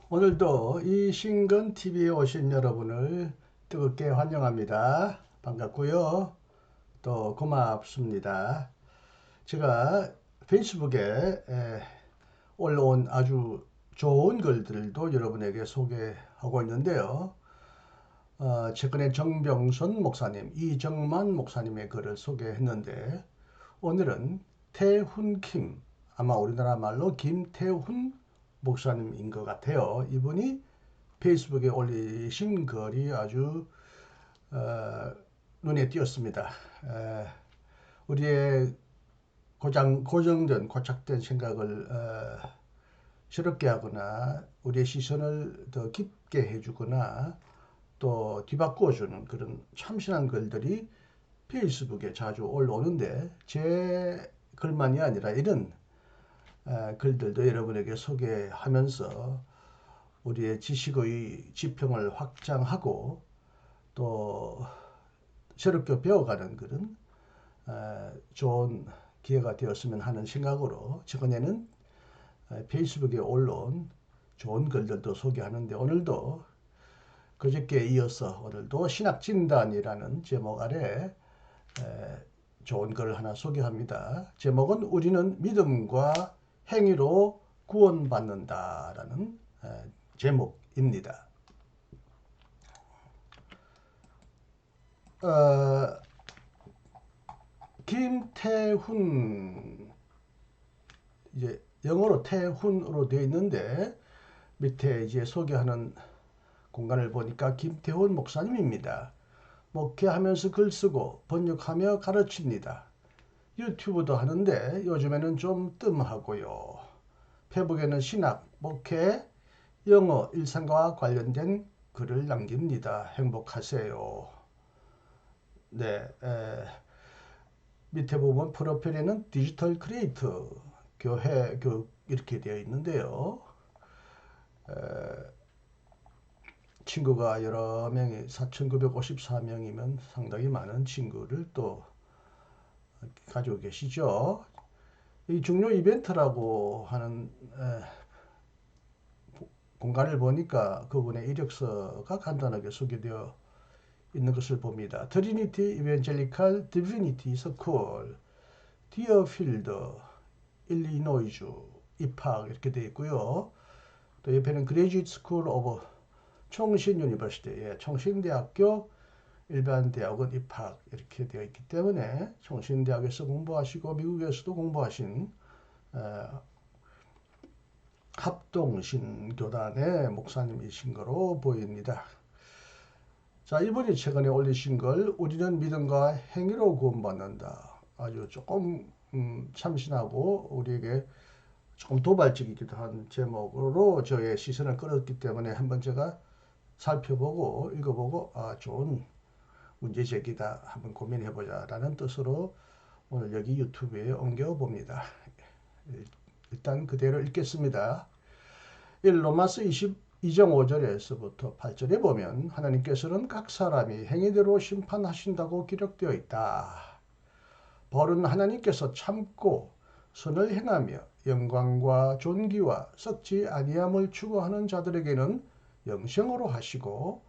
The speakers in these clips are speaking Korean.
오늘도 이 신건 TV에 오신 여러분을 뜨겁게 환영합니다. 반갑고요. 또 고맙습니다. 제가 페이스북에 올라온 아주 좋은 글들도 여러분에게 소개하고 있는데요. 최근에 정병선 목사님, 이정만 목사님의 글을 소개했는데 오늘은 태훈킴, 아마 우리나라 말로 김태훈 목사님인 것 같아요. 이분이 페이스북에 올리신 글이 아주 눈에 띄었습니다. 우리의 고착된 생각을 새롭게 하거나 우리의 시선을 더 깊게 해주거나 또 뒤바꿔주는 그런 참신한 글들이 페이스북에 자주 올라오는데 제 글만이 아니라 이런 글들도 여러분에게 소개하면서 우리의 지식의 지평을 확장하고 또 새롭게 배워가는 그런 좋은 기회가 되었으면 하는 생각으로 최근에는 페이스북에 올라온 좋은 글들도 소개하는데 오늘도 그저께 이어서 오늘도 신학진단이라는 제목 아래 좋은 글을 하나 소개합니다. 제목은 우리는 믿음과 행위로 구원받는다라는 제목입니다. 김태훈, 이제 영어로 태훈으로 되어 있는데 밑에 이제 소개하는 공간을 보니까 김태훈 목사님입니다. 목회하면서 글 쓰고 번역하며 가르칩니다. 유튜브도 하는데 요즘에는 좀 뜸하고요. 페북에는 신학, 목회, 영어, 일상과 관련된 글을 남깁니다. 행복하세요. 네, 밑에 보면 프로필에는 디지털 크리에이터, 교회, 교육 이렇게 되어 있는데요. 친구가 여러 명이 4,954명이면 상당히 많은 친구를 또 가지고 계시죠. 이 중요 이벤트라고 하는 공간을 보니까 그분의 이력서가 간단하게 소개되어 있는 것을 봅니다. 트리니티 이벤젤리칼 디비니티 스쿨, 디어필드, 일리노이주 입학 이렇게 되어 있고요. 또 옆에는 그레이지트 스쿨 오브 총신 유니버시티, 총신대학교 일반 대학원 입학 이렇게 되어 있기 때문에 총신대학에서 공부하시고 미국에서도 공부하신 합동신교단의 목사님이신 거로 보입니다. 자, 이분이 최근에 올리신 걸 우리는 믿음과 행위로 구원받는다. 아주 조금 참신하고 우리에게 조금 도발적이기도 한 제목으로 저의 시선을 끌었기 때문에 한번 제가 살펴보고 읽어보고 좋은 문제제기다 한번 고민해보자 라는 뜻으로 오늘 여기 유튜브에 옮겨봅니다. 일단 그대로 읽겠습니다. 1 로마서 22장 5절에서부터 8절에 보면 하나님께서는 각 사람이 행위대로 심판하신다고 기록되어 있다. 벌은 하나님께서 참고 선을 행하며 영광과 존귀와 썩지 아니함을 추구하는 자들에게는 영생으로 하시고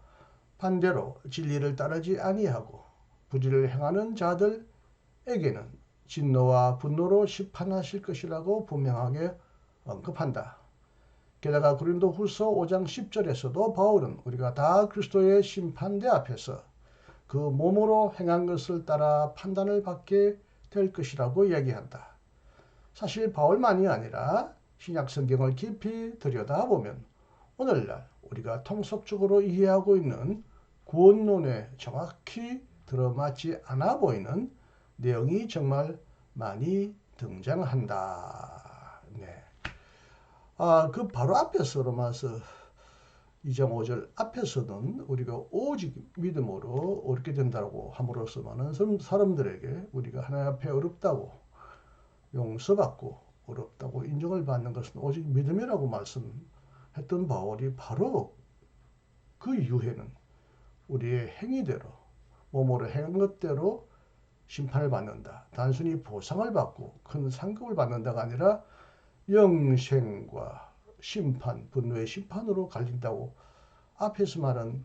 반대로 진리를 따르지 아니하고 불의를 행하는 자들에게는 진노와 분노로 심판하실 것이라고 분명하게 언급한다. 게다가 고린도후서 5장 10절에서도 바울은 우리가 다 그리스도의 심판대 앞에서 그 몸으로 행한 것을 따라 판단을 받게 될 것이라고 이야기한다. 사실 바울만이 아니라 신약 성경을 깊이 들여다보면 오늘날 우리가 통속적으로 이해하고 있는 구원론에 정확히 들어맞지 않아 보이는 내용이 정말 많이 등장한다. 네. 그 바로 앞에서 로마서 2장 5절 앞에서는 우리가 오직 믿음으로 옳게 된다고 함으로써 많은 사람들에게 우리가 하나님 앞에 어렵다고 용서받고 어렵다고 인정을 받는 것은 오직 믿음이라고 말씀했던 바울이 바로 그 이후에는 우리의 행위대로 몸으로 행한 것대로 심판을 받는다. 단순히 보상을 받고 큰 상급을 받는다가 아니라 영생과 심판, 분노의 심판으로 갈린다고 앞에서 말한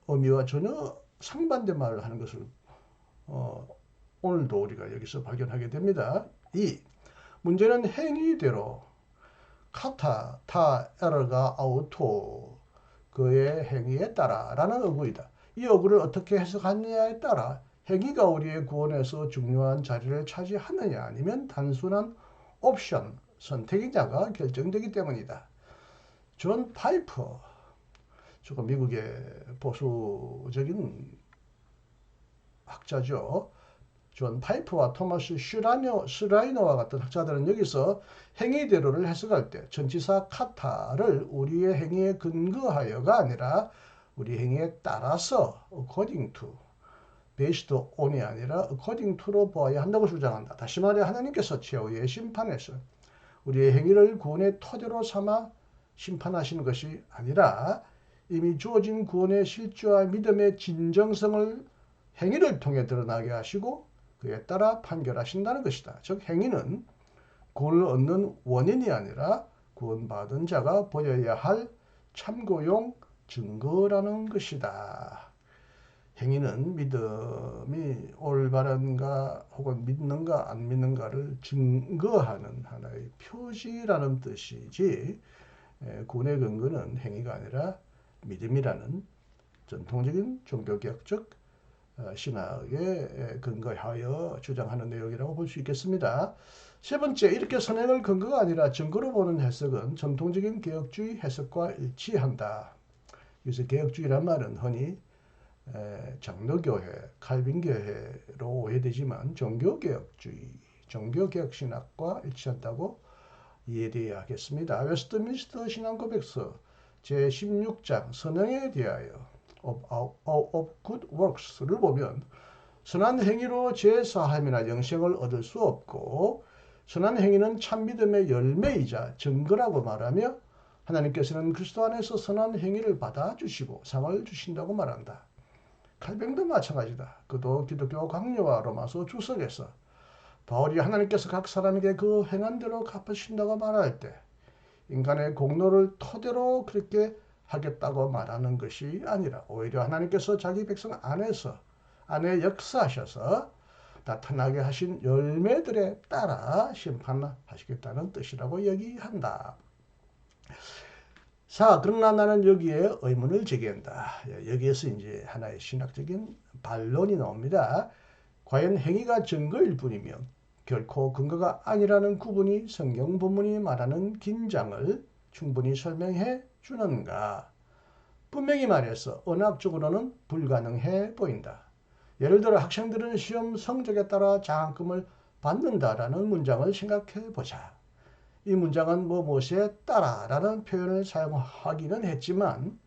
의미와 전혀 상반된 말을 하는 것을 오늘도 우리가 여기서 발견하게 됩니다. 문제는 행위대로 카타, 타, 에러가 아우토 그의 행위에 따라 라는 어구이다. 이 어구를 어떻게 해석하느냐에 따라 행위가 우리의 구원에서 중요한 자리를 차지하느냐 아니면 단순한 옵션, 선택이냐가 결정되기 때문이다. 존 파이퍼, 저거 미국의 보수적인 학자죠. 존 파이퍼와 토마스 슈라이너와 같은 학자들은 여기서 행위대로를 해석할 때 전치사 카타를 우리의 행위에 근거하여가 아니라 우리 행위에 따라서 according to, based on이 아니라 according to로 보아야 한다고 주장한다. 다시 말해 하나님께서 최후의 심판에서 우리의 행위를 구원의 토대로 삼아 심판하시는 것이 아니라 이미 주어진 구원의 실주와 믿음의 진정성을 행위를 통해 드러나게 하시고 그에 따라 판결하신다는 것이다. 즉 행위는 구원을 얻는 원인이 아니라 구원받은 자가 보여야 할 참고용 증거라는 것이다. 행위는 믿음이 올바른가 혹은 믿는가 안 믿는가를 증거하는 하나의 표지라는 뜻이지 구원의 근거는 행위가 아니라 믿음이라는 전통적인 종교개혁적 신학에 근거하여 주장하는 내용이라고 볼 수 있겠습니다. 세 번째, 이렇게 선행을 근거가 아니라 증거로 보는 해석은 전통적인 개혁주의 해석과 일치한다. 그래서 개혁주의란 말은 흔히 장로교회, 칼빈교회로 오해되지만 종교개혁주의, 종교개혁신학과 일치한다고 이해되어야 하겠습니다. 웨스트민스터 신앙고백서 제16장 선행에 대하여 of good works를 보면 선한 행위로 제사함이나 영생을 얻을 수 없고 선한 행위는 참 믿음의 열매이자 증거라고 말하며 하나님께서는 그리스도 안에서 선한 행위를 받아주시고 상을 주신다고 말한다. 칼뱅도 마찬가지다. 그도 기독교 강요와 로마서 주석에서 바울이 하나님께서 각 사람에게 그 행한 대로 갚으신다고 말할 때 인간의 공로를 토대로 그렇게 하겠다고 말하는 것이 아니라 오히려 하나님께서 자기 백성 안에 역사하셔서 나타나게 하신 열매들에 따라 심판하시겠다는 뜻이라고 얘기한다. 자, 그러나 나는 여기에 의문을 제기한다. 여기에서 이제 하나의 신학적인 반론이 나옵니다. 과연 행위가 증거일 뿐이면 결코 근거가 아니라는 구분이 성경 본문이 말하는 긴장을 충분히 설명해 주는가? 분명히 말해서 언학적으로는 불가능해 보인다. 예를 들어 학생들은 시험 성적에 따라 장학금을 받는다라는 문장을 생각해 보자. 이 문장은 무엇에 따라라는 표현을 사용하기는 했지만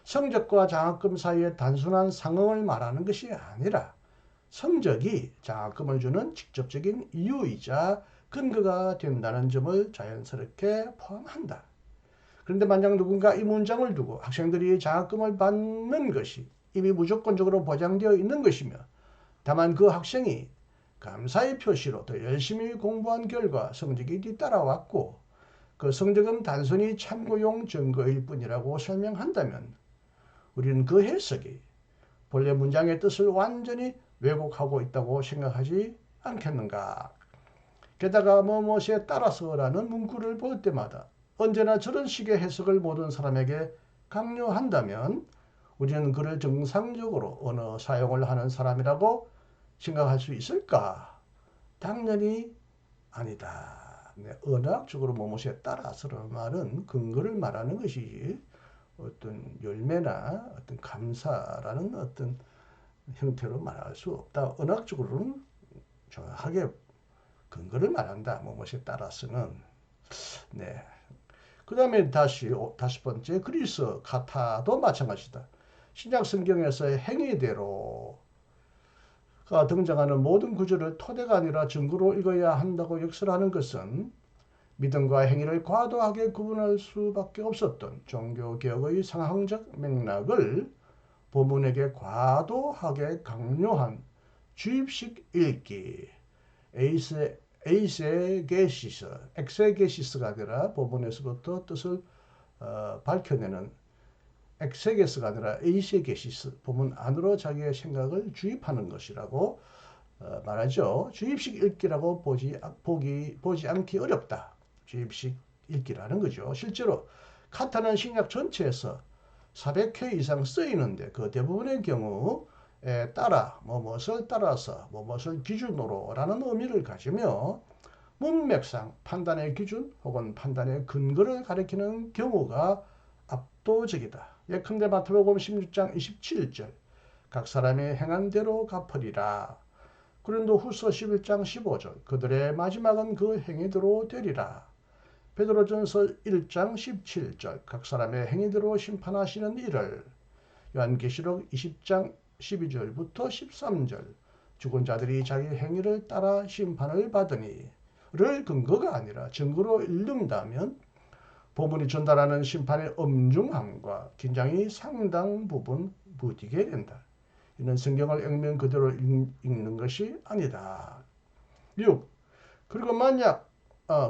성적과 장학금 사이의 단순한 상응을 말하는 것이 아니라 성적이 장학금을 주는 직접적인 이유이자 근거가 된다는 점을 자연스럽게 포함한다. 그런데 만약 누군가 이 문장을 두고 학생들이 장학금을 받는 것이 이미 무조건적으로 보장되어 있는 것이며 다만 그 학생이 감사의 표시로 더 열심히 공부한 결과 성적이 뒤따라왔고 그 성적은 단순히 참고용 증거일 뿐이라고 설명한다면 우리는 그 해석이 본래 문장의 뜻을 완전히 왜곡하고 있다고 생각하지 않겠는가? 게다가 무엇에 따라서라는 문구를 볼 때마다 언제나 저런 식의 해석을 모든 사람에게 강요한다면 우리는 그를 정상적으로 언어 사용을 하는 사람이라고 생각할 수 있을까? 당연히 아니다. 언어학적으로 무엇에 따라서라는 말은 근거를 말하는 것이지 어떤 열매나 어떤 감사라는 어떤 형태로 말할 수 없다. 언어학적으로는 정확하게 근거를 말한다. 무엇에 따라서는. 네. 그 다음에 다섯 번째 그리스 카타도 마찬가지다. 신약 성경에서의 행위대로가 등장하는 모든 구절을 토대가 아니라 증거로 읽어야 한다고 역설하는 것은 믿음과 행위를 과도하게 구분할 수밖에 없었던 종교개혁의 상황적 맥락을 본문에게 과도하게 강요한 주입식 읽기, 에이스 에이세게시스, 엑세게시스가 아니라 본문에서부터 뜻을 밝혀내는 엑세게스가 아니라 에이세게시스, 본문 안으로 자기의 생각을 주입하는 것이라고 말하죠. 주입식 읽기라고 보지 않기 어렵다. 주입식 읽기라는 거죠. 실제로 카타는 신약 전체에서 400회 이상 쓰이는데 그 대부분의 경우에 따라 무엇을 따라서 무엇을 기준으로 라는 의미를 가지며 문맥상 판단의 기준 혹은 판단의 근거를 가리키는 경우가 압도적이다. 예컨대 마태복음 16장 27절 각 사람이 행한 대로 갚으리라. 고린도후서 11장 15절 그들의 마지막은 그 행위대로 되리라. 베드로전서 1장 17절 각 사람의 행위대로 심판하시는 이를. 요한계시록 20장 12절부터 13절 죽은 자들이 자기 행위를 따라 심판을 받으니 를 근거가 아니라 증거로 읽는다면 본문이 전달하는 심판의 엄중함과 긴장이 상당 부분 무디게 된다. 이는 성경을 액면 그대로 읽는 것이 아니다. 6.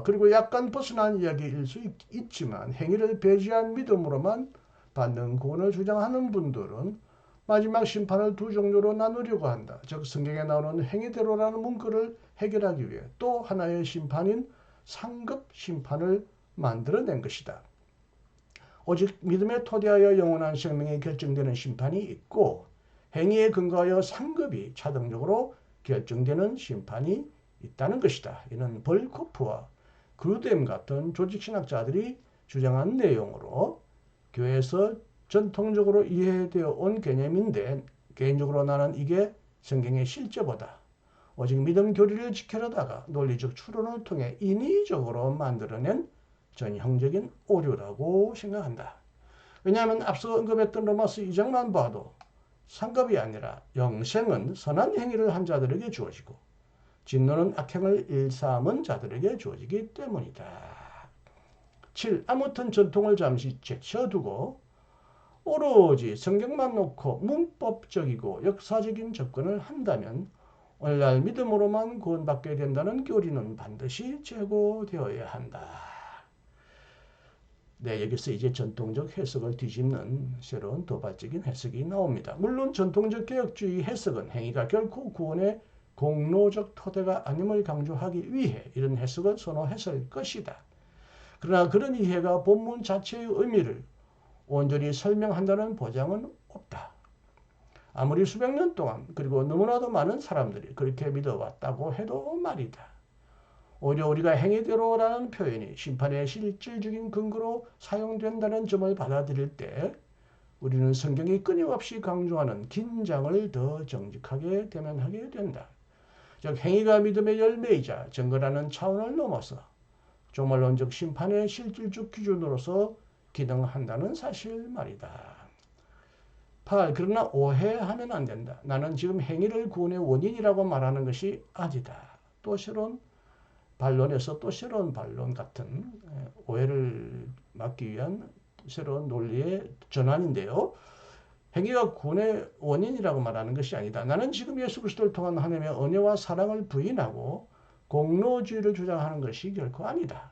그리고 약간 벗어난 이야기일 수 있지만 행위를 배제한 믿음으로만 받는 구원을 주장하는 분들은 마지막 심판을 두 종류로 나누려고 한다. 즉 성경에 나오는 행위대로라는 문구를 해결하기 위해 또 하나의 심판인 상급 심판을 만들어낸 것이다. 오직 믿음에 토대하여 영원한 생명이 결정되는 심판이 있고 행위에 근거하여 상급이 자동적으로 결정되는 심판이 있다는 것이다. 이는 벌코프와 그루뎀 같은 조직신학자들이 주장한 내용으로 교회에서 전통적으로 이해되어 온 개념인데 개인적으로 나는 이게 성경의 실제보다 오직 믿음 교리를 지키려다가 논리적 추론을 통해 인위적으로 만들어낸 전형적인 오류라고 생각한다. 왜냐하면 앞서 언급했던 로마서 2장만 봐도 상급이 아니라 영생은 선한 행위를 한 자들에게 주어지고 진노는 악행을 일삼은 자들에게 주어지기 때문이다. 7. 아무튼 전통을 잠시 제쳐두고 오로지 성경만 놓고 문법적이고 역사적인 접근을 한다면 오늘날 믿음으로만 구원받게 된다는 교리는 반드시 제고되어야 한다. 네, 여기서 이제 전통적 해석을 뒤집는 새로운 도발적인 해석이 나옵니다. 물론 전통적 개혁주의 해석은 행위가 결코 구원의 공로적 토대가 아님을 강조하기 위해 이런 해석을 선호했을 것이다. 그러나 그런 이해가 본문 자체의 의미를 온전히 설명한다는 보장은 없다. 아무리 수백 년 동안 그리고 너무나도 많은 사람들이 그렇게 믿어왔다고 해도 말이다. 오히려 우리가 행위대로라는 표현이 심판의 실질적인 근거로 사용된다는 점을 받아들일 때 우리는 성경이 끊임없이 강조하는 긴장을 더 정직하게 대면하게 된다. 즉 행위가 믿음의 열매이자 증거라는 차원을 넘어서 종말론적 심판의 실질적 기준으로서 기능한다는 사실 말이다. 8. 그러나 오해하면 안 된다. 나는 지금 행위를 구원의 원인이라고 말하는 것이 아니다. 또 새로운 반론에서 또 새로운 반론 같은 오해를 막기 위한 새로운 논리의 전환인데요. 행위가 구원의 원인이라고 말하는 것이 아니다. 나는 지금 예수 그리스도를 통한 하나님의 은혜와 사랑을 부인하고 공로주의를 주장하는 것이 결코 아니다.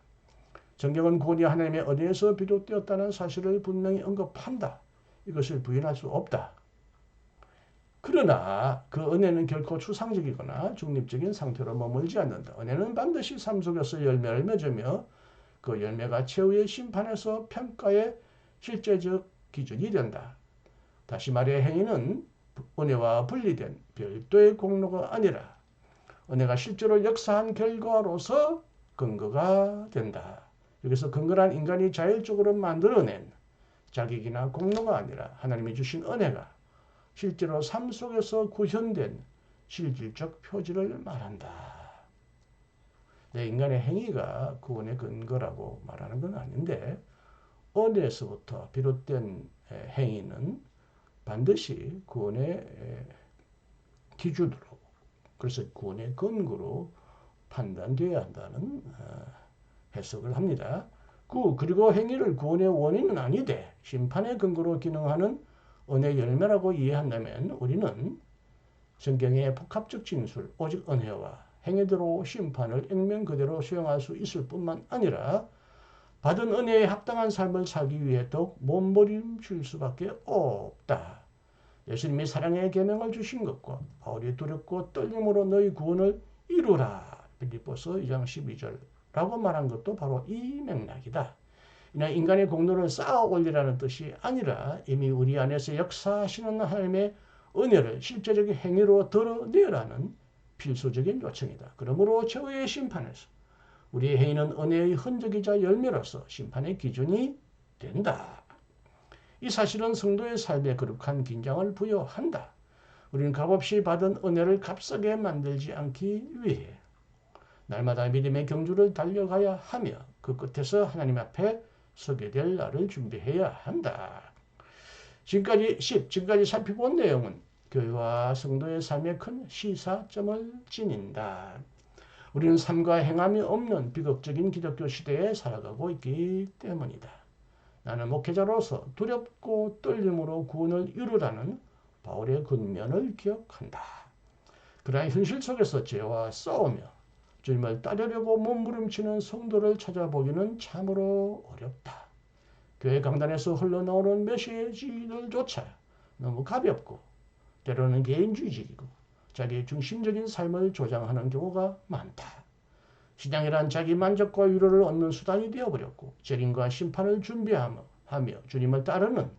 성경은 구원이 하나님의 은혜에서 비롯되었다는 사실을 분명히 언급한다. 이것을 부인할 수 없다. 그러나 그 은혜는 결코 추상적이거나 중립적인 상태로 머물지 않는다. 은혜는 반드시 삶 속에서 열매를 맺으며 그 열매가 최후의 심판에서 평가의 실제적 기준이 된다. 다시 말해 행위는 은혜와 분리된 별도의 공로가 아니라 은혜가 실제로 역사한 결과로서 근거가 된다. 여기서 근거란 인간이 자율적으로 만들어낸 자격이나 공로가 아니라 하나님이 주신 은혜가 실제로 삶 속에서 구현된 실질적 표지를 말한다. 인간의 행위가 구원의 근거라고 말하는 건 아닌데 은혜에서부터 비롯된 행위는 반드시 구원의 기준으로 그래서 구원의 근거로 판단되어야 한다는 해석을 합니다. 그리고 행위를 구원의 원인은 아니되 심판의 근거로 기능하는 은혜 열매라고 이해한다면 우리는 성경의 복합적 진술, 오직 은혜와 행위대로 심판을 액면 그대로 수용할 수 있을 뿐만 아니라 받은 은혜에 합당한 삶을 살기 위해 더욱 몸부림칠 수밖에 없다. 예수님이 사랑의 계명을 주신 것과 바울이 두렵고 떨림으로 너희 구원을 이루라. 빌립보서 2장 12절라고 말한 것도 바로 이 맥락이다. 이는 인간의 공로를 쌓아 올리라는 뜻이 아니라 이미 우리 안에서 역사하시는 하나님의 은혜를 실제적인 행위로 드러내라는 필수적인 요청이다. 그러므로 최후의 심판에서 우리의 행위는 은혜의 흔적이자 열매로서 심판의 기준이 된다. 이 사실은 성도의 삶에 거룩한 긴장을 부여한다. 우리는 값없이 받은 은혜를 값싸게 만들지 않기 위해 날마다 믿음의 경주를 달려가야 하며 그 끝에서 하나님 앞에 서게 될 날을 준비해야 한다. 지금까지 살펴본 내용은 교회와 성도의 삶에 큰 시사점을 지닌다. 우리는 삶과 행함이 없는 비극적인 기독교 시대에 살아가고 있기 때문이다. 나는 목회자로서 두렵고 떨림으로 구원을 이루라는 바울의 권면을 기억한다. 그러나 현실 속에서 죄와 싸우며 주님을 따르려고 몸부림치는 성도를 찾아보기는 참으로 어렵다. 교회 강단에서 흘러나오는 메시지들조차 너무 가볍고 때로는 개인주의적이고 자기 중심적인 삶을 조장하는 경우가 많다. 신앙이란 자기 만족과 위로를 얻는 수단이 되어버렸고 재림과 심판을 준비하며 주님을 따르는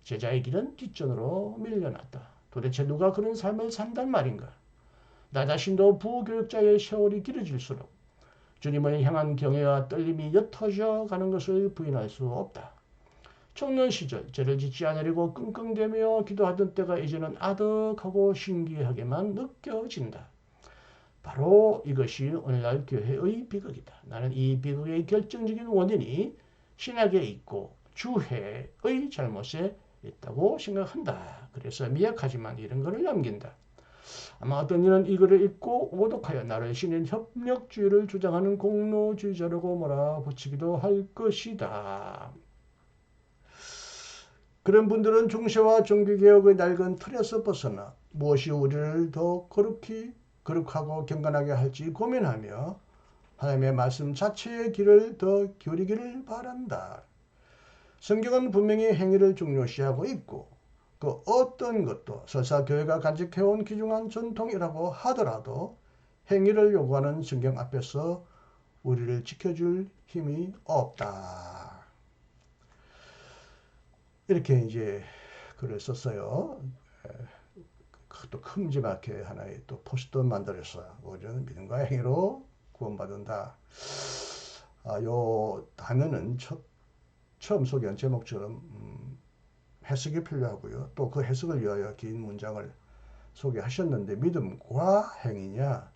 제자의 길은 뒷전으로 밀려났다. 도대체 누가 그런 삶을 산단 말인가? 나 자신도 부교육자의 세월이 길어질수록 주님을 향한 경외와 떨림이 옅어져 가는 것을 부인할 수 없다. 청년 시절 죄를 짓지 않으려고 끙끙대며 기도하던 때가 이제는 아득하고 신기하게만 느껴진다. 바로 이것이 오늘날 교회의 비극이다. 나는 이 비극의 결정적인 원인이 신학에 있고 주회의 잘못에 있다고 생각한다. 그래서 미약하지만 이런 것을 남긴다. 아마 어떤 이는 이 글을 읽고 오독하여 나를 신인 협력주의를 주장하는 공로주의자라고 몰아붙이기도 할 것이다. 그런 분들은 중세와 종교개혁의 낡은 틀에서 벗어나 무엇이 우리를 더 거룩하고 경건하게 할지 고민하며 하나님의 말씀 자체의 길을 더 기울이기를 바란다. 성경은 분명히 행위를 중요시하고 있고 그 어떤 것도 설사 교회가 간직해온 귀중한 전통이라고 하더라도 행위를 요구하는 성경 앞에서 우리를 지켜줄 힘이 없다. 이렇게 이제 글을 썼어요. 또 큼지막하게 하나의 또 포스트를 만들었어요. 우리는 믿음과 행위로 구원받는다. 요 단어는 처음 소개한 제목처럼 해석이 필요하고요. 또 그 해석을 위하여 긴 문장을 소개하셨는데 믿음과 행위냐,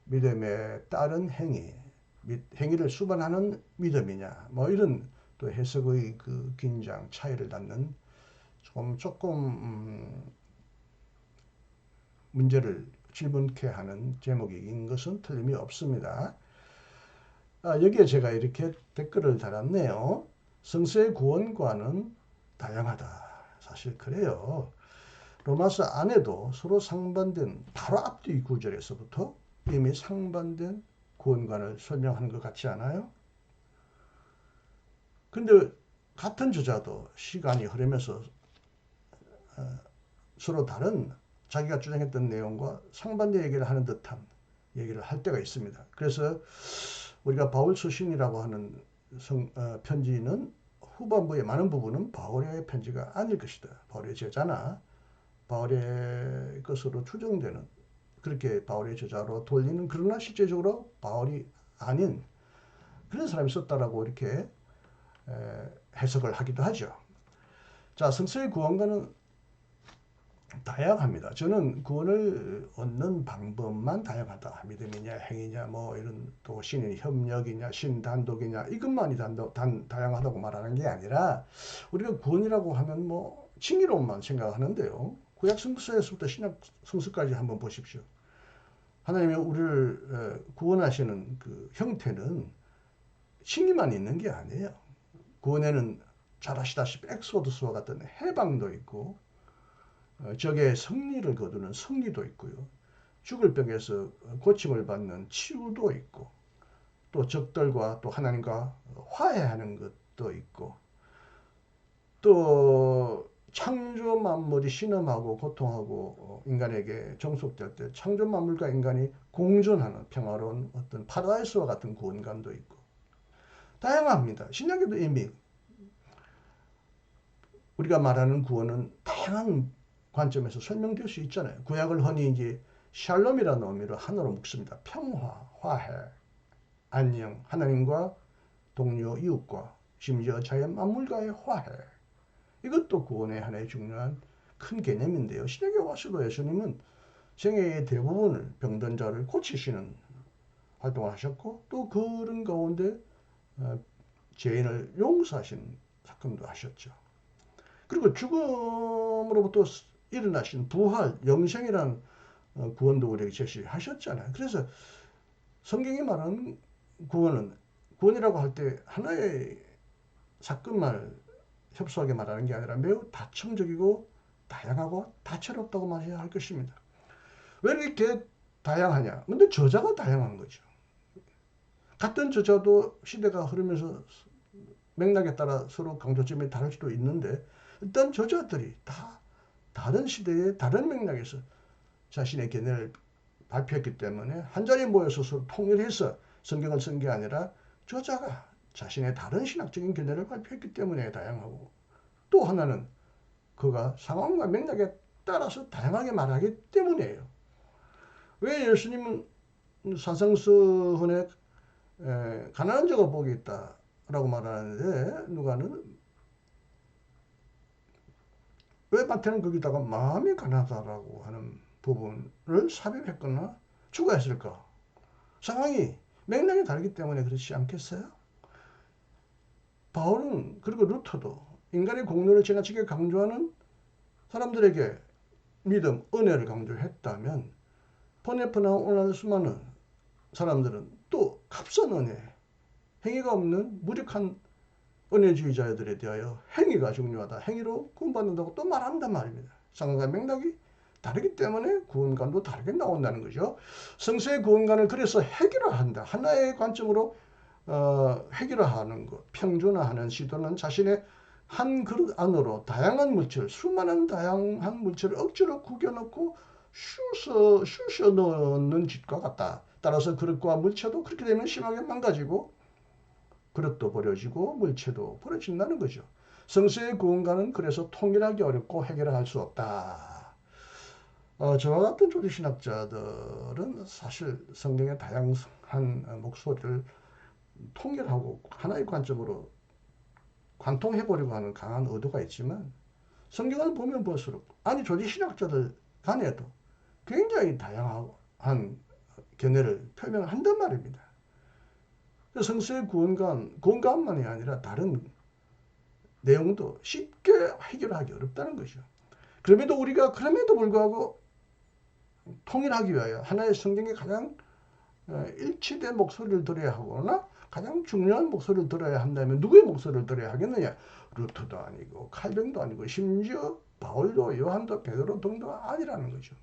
믿음에 따른 행위를 수반하는 믿음이냐, 뭐 이런 또 해석의 그 긴장 차이를 갖는 조금 문제를 질문케 하는 제목인 것은 틀림이 없습니다. 여기에 제가 이렇게 댓글을 달았네요. 성서의 구원과는 다양하다. 사실 그래요. 로마서 안에도 서로 상반된 바로 앞뒤 구절에서부터 이미 상반된 구원관을 설명하는 것 같지 않아요? 근데 같은 저자도 시간이 흐르면서 서로 다른 자기가 주장했던 내용과 상반된 얘기를 하는 듯한 얘기를 할 때가 있습니다. 그래서 우리가 바울 서신이라고 하는 편지는 후반부의 많은 부분은 바울의 편지가 아닐 것이다. 바울의 제자나 바울의 것으로 추정되는 그렇게 바울의 저자로 돌리는 그러나 실제적으로 바울이 아닌 그런 사람이 썼다라고 이렇게 해석을 하기도 하죠. 자, 성서의 구원과는 다양합니다. 저는 구원을 얻는 방법만 다양하다. 믿음이냐, 행위냐, 뭐 이런 또 신의 협력이냐, 신단독이냐 이것만이 다양하다고 말하는 게 아니라 우리가 구원이라고 하면 뭐 칭의로만 생각하는데요. 구약 성서에서부터 신약 성서까지 한번 보십시오. 하나님이 우리를 구원하시는 그 형태는 칭의만 있는 게 아니에요. 구원에는 잘 아시다시피 엑소더스와 같은 해방도 있고 적의 승리를 거두는 승리도 있고요. 죽을 병에서 고침을 받는 치유도 있고, 또 적들과 또 하나님과 화해하는 것도 있고, 또 창조 만물이 신음하고 고통하고 인간에게 종속될 때 창조 만물과 인간이 공존하는 평화로운 어떤 파라다이스와 같은 구원감도 있고 다양합니다. 신약에도 이미 우리가 말하는 구원은 다양한 관점에서 설명될 수 있잖아요. 구약을 흔히 이제 샬롬이라는 의미로 하나로 묶습니다. 평화, 화해, 안녕, 하나님과 동료, 이웃과 심지어 자연 만물과의 화해. 이것도 구원의 하나의 중요한 큰 개념인데요. 신약에 와서도 예수님은 생애의 대부분을 병든 자를 고치시는 활동을 하셨고 또 그런 가운데 죄인을 용서하시는 사건도 하셨죠. 그리고 죽음으로부터 일어나신 부활, 영생이라는 구원도 우리에게 제시하셨잖아요. 그래서 성경이 말하는 구원은 구원이라고 할 때 하나의 사건만 협소하게 말하는 게 아니라 매우 다층적이고 다양하고 다채롭다고 말해야 할 것입니다. 왜 이렇게 다양하냐? 근데 저자가 다양한 거죠. 같은 저자도 시대가 흐르면서 맥락에 따라 서로 강조점이 다를 수도 있는데 일단 저자들이 다 다른 시대의 다른 맥락에서 자신의 견해를 발표했기 때문에 한자리에 모여서 서로 통일해서 성경을 쓴 게 아니라 저자가 자신의 다른 신학적인 견해를 발표했기 때문에 다양하고 또 하나는 그가 상황과 맥락에 따라서 다양하게 말하기 때문이에요. 왜 예수님은 사성서훈에 가난한 자가 복이 있다라고 말하는데 누가는 왜 마태는 거기다가 마음이 가난하다라고 하는 부분을 삽입했거나 추가했을까? 상황이 맥락이 다르기 때문에 그렇지 않겠어요? 바울은 그리고 루터도 인간의 공로를 지나치게 강조하는 사람들에게 믿음, 은혜를 강조했다면 포네프나 오늘 수많은 사람들은 또 값싼 은혜, 행위가 없는 무력한 은혜주의자들에 대하여 행위가 중요하다. 행위로 구원받는다고 또 말한단 말입니다. 상황과 맥락이 다르기 때문에 구원관도 다르게 나온다는 거죠. 성서의 구원관을 그래서 해결화한다. 하나의 관점으로 해결화하는 것, 평준화하는 시도는 자신의 한 그릇 안으로 다양한 물질, 수많은 다양한 물질을 억지로 구겨놓고 쑤셔 넣는 짓과 같다. 따라서 그릇과 물체도 그렇게 되면 심하게 망가지고 그릇도 버려지고 물체도 버려진다는 거죠. 성서의 구원관은 그래서 통일하기 어렵고 해결할 수 없다. 저와 같은 조지신학자들은 사실 성경의 다양한 목소리를 통일하고 하나의 관점으로 관통해보려고 하는 강한 의도가 있지만 성경을 보면 볼수록 아니 조지신학자들 간에도 굉장히 다양한 견해를 표명한단 말입니다. 성서의 구원관만이 아니라 다른 내용도 쉽게 해결하기 어렵다는 거죠. 그럼에도 불구하고 통일하기 위하여 하나의 성경에 가장 일치된 목소리를 들어야 하거나 가장 중요한 목소리를 들어야 한다면 누구의 목소리를 들어야 하겠느냐? 루터도 아니고 칼뱅도 아니고 심지어 바울도 요한도 베드로 등도 아니라는 거죠.